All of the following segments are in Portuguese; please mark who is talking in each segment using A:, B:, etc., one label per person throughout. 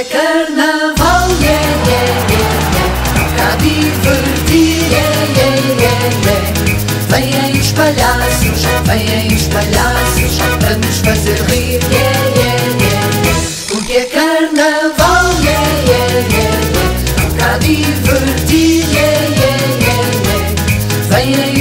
A: carnaval, yeah, yeah, yeah, yeah. Cá divertir, yeah, yeah, yeah, yeah. Vêm os palhaços para nos fazer rir, yeah, yeah, yeah, yeah. Porque é carnaval, yeah, yeah, yeah, yeah. Cá divertir, yeah, yeah, yeah, yeah. Vêm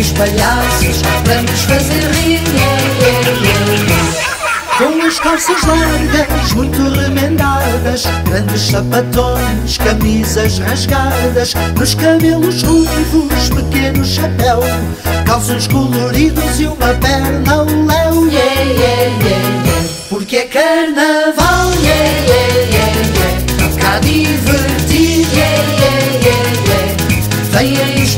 A: os palhaços para nos fazer rir, yeah, yeah, yeah, yeah. Com as calças largas, muito remendadas, grandes sapatões, camisas rasgadas, nos cabelos ruivos, pequeno chapéu, calções coloridos e uma perna ao léu, yeah, yeah, yeah, yeah. Porque é carnaval, yeah, yeah, yeah, yeah. Cá divertir, yeah, yeah, yeah, yeah. Vêm os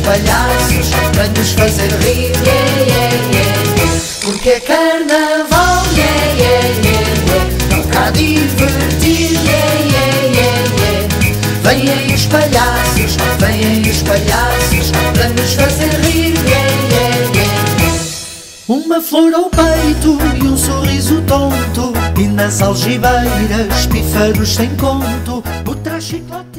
A: palhaços para nos fazer rir, yeah, yeah, yeah, yeah. Porque é carnaval, yeah, yeah, yeah, yeah. Cá divertir, yeah, yeah, yeah, yeah. Vêm os palhaços para nos fazer rir, yeah, yeah, yeah. Uma flor ao peito e um sorriso tonto, e nas algibeiras pífaros sem conto, o traje chiclote.